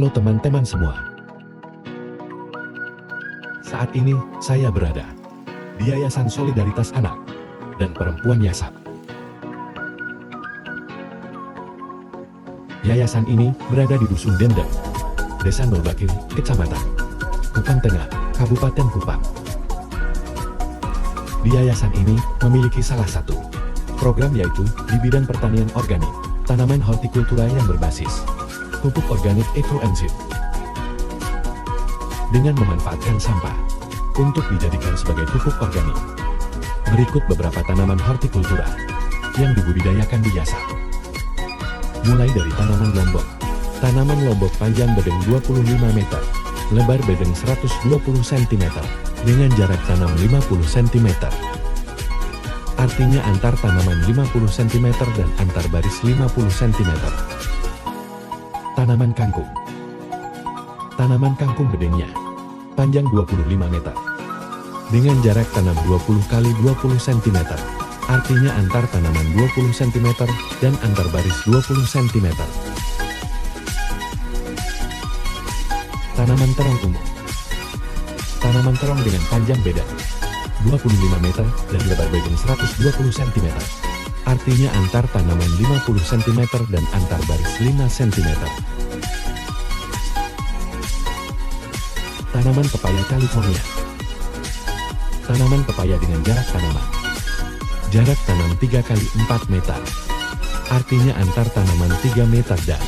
Halo teman-teman semua. Saat ini, saya berada di Yayasan Solidaritas Anak dan Perempuan Yasat. Yayasan ini berada di Dusun Dendeng, Desa Nolbakil, Kecamatan Kupang Tengah, Kabupaten Kupang. Di yayasan ini memiliki salah satu program, yaitu di bidang pertanian organik, tanaman hortikultura yang berbasis pupuk organik ekoenzim. Dengan memanfaatkan sampah untuk dijadikan sebagai pupuk organik. Berikut beberapa tanaman hortikultura yang dibudidayakan di Yasat. Mulai dari tanaman lombok. Tanaman lombok panjang bedeng 25 meter, lebar bedeng 120 cm, dengan jarak tanam 50 cm. Artinya antar tanaman 50 cm dan antar baris 50 cm. Tanaman kangkung. Tanaman kangkung bedengnya panjang 25 meter, dengan jarak tanam 20 kali 20 cm. Artinya antar tanaman 20 cm dan antar baris 20 cm. Tanaman terong ungu. Tanaman terong dengan panjang bedeng 25 meter dan lebar bedeng 120 cm. Artinya antar tanaman 50 cm dan antar baris 5 cm. Tanaman pepaya California. Tanaman pepaya dengan jarak tanaman. Jarak tanam 3 kali 4 meter. Artinya antar tanaman 3 meter dan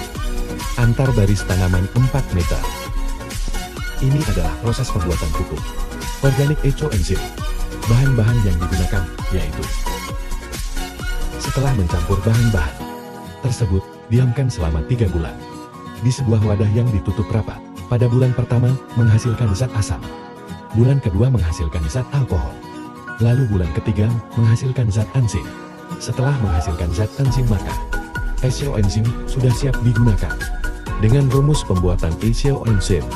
antar baris tanaman 4 meter. Ini adalah proses pembuatan pupuk organik ekoenzim. Bahan-bahan yang digunakan yaitu: setelah mencampur bahan-bahan tersebut, diamkan selama 3 bulan di sebuah wadah yang ditutup rapat. Pada bulan pertama menghasilkan zat asam, bulan kedua menghasilkan zat alkohol, lalu bulan ketiga menghasilkan zat enzim. Setelah menghasilkan zat enzim, maka ekoenzim sudah siap digunakan. Dengan rumus pembuatan ekoenzim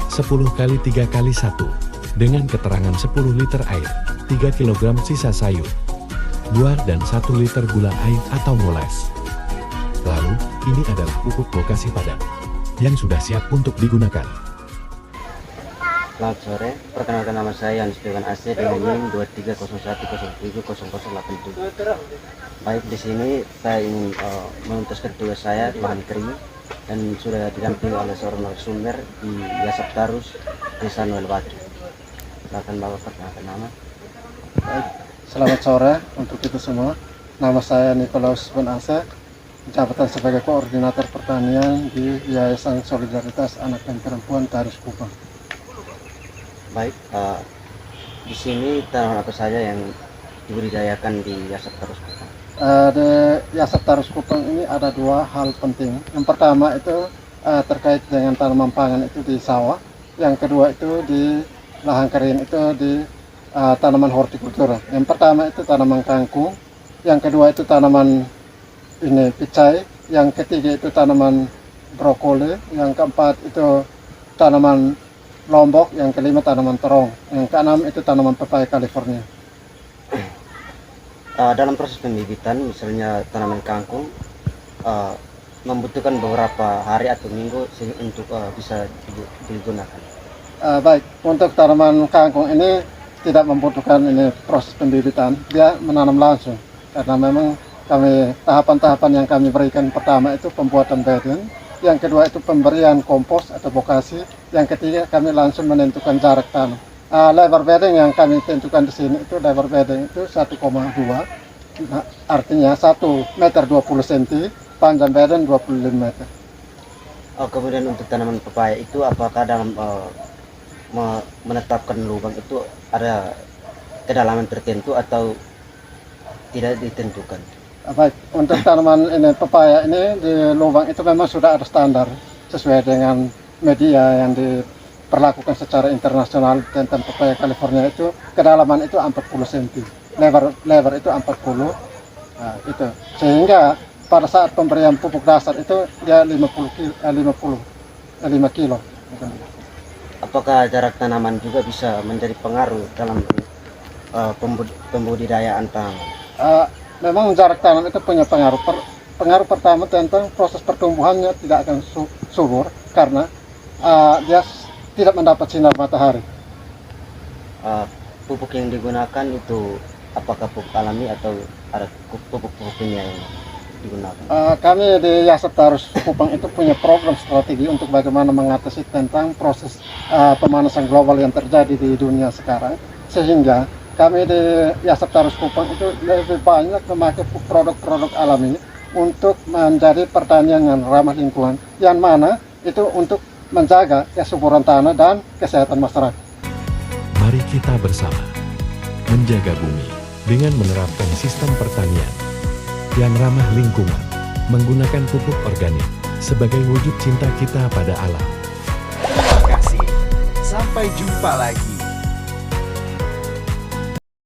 10 kali 3 kali 1, dengan keterangan 10 liter air, 3 kg sisa sayur, buah dan 1 liter gula air atau moles. Lalu, ini adalah pupuk lokasi padat yang sudah siap untuk digunakan. Selamat sore, perkenalkan nama saya Yanis Dewan AC dengan NIM 2301070087. Baik, di sini saya ingin menuntaskan tugas saya di lahan kering dan sudah didampingi oleh seorang narasumber di Yasat Tarus, Desa Nolbakil. Silakan Bapak perkenalkan nama. Baik, selamat sore untuk kita semua. Nama saya Nikolaus Bonase, jabatan sebagai koordinator pertanian di Yayasan Solidaritas Anak dan Perempuan Tarus Kupang. Baik, di sini tanaman apa saja yang dibudidayakan di Yasat Tarus Kupang? Di Yasat Tarus Kupang ini ada 2 hal penting. Yang pertama itu terkait dengan tanaman pangan itu di sawah. Yang kedua itu di lahan kering itu di tanaman hortikultura. Yang pertama itu tanaman kangkung, yang kedua itu tanaman ini picai, yang ketiga itu tanaman brokoli, yang keempat itu tanaman lombok, yang kelima tanaman terong, yang keenam itu tanaman pepaya California. Dalam proses pembibitan, misalnya tanaman kangkung membutuhkan beberapa hari atau minggu untuk bisa digunakan. Baik, untuk tanaman kangkung ini tidak membutuhkan ini proses pembibitan, dia menanam langsung karena memang tahapan-tahapan yang kami berikan, pertama itu pembuatan bedding, yang kedua itu pemberian kompos atau bokasi, yang ketiga kami langsung menentukan jarak tanam. Lebar bedding yang kami tentukan di sini itu lebar bedding itu 1,2, artinya 1 meter 20 cm, panjang bedding 25 meter. Kemudian untuk tanaman pepaya itu apakah dalam menetapkan lubang itu ada kedalaman tertentu atau tidak ditentukan? Baik, untuk tanaman ini pepaya ini di lubang itu memang sudah ada standar sesuai dengan media yang diperlakukan secara internasional tentang pepaya California. Itu kedalaman itu 40 cm, lebar itu 40. Itu sehingga pada saat pemberian pupuk dasar itu dia 5 kilo. Apakah jarak tanaman juga bisa menjadi pengaruh dalam pembudidayaan tanaman? Memang jarak tanam itu punya pengaruh. pengaruh pertama tentang proses pertumbuhannya tidak akan subur karena dia tidak mendapat sinar matahari. Pupuk yang digunakan itu apakah pupuk alami atau ada pupuk-pupuk kimia yang digunakan? Kami di Yasap Tarus Kupang itu punya program strategi untuk bagaimana mengatasi tentang proses pemanasan global yang terjadi di dunia sekarang, sehingga kami di Yasap Tarus Kupang itu lebih banyak memakai produk-produk alami untuk menjadi pertanian yang ramah lingkungan, yang mana itu untuk menjaga kesuburan tanah dan kesehatan masyarakat. Mari kita bersama menjaga bumi dengan menerapkan sistem pertanian yang ramah lingkungan, menggunakan pupuk organik sebagai wujud cinta kita pada alam. Terima kasih. Sampai jumpa lagi.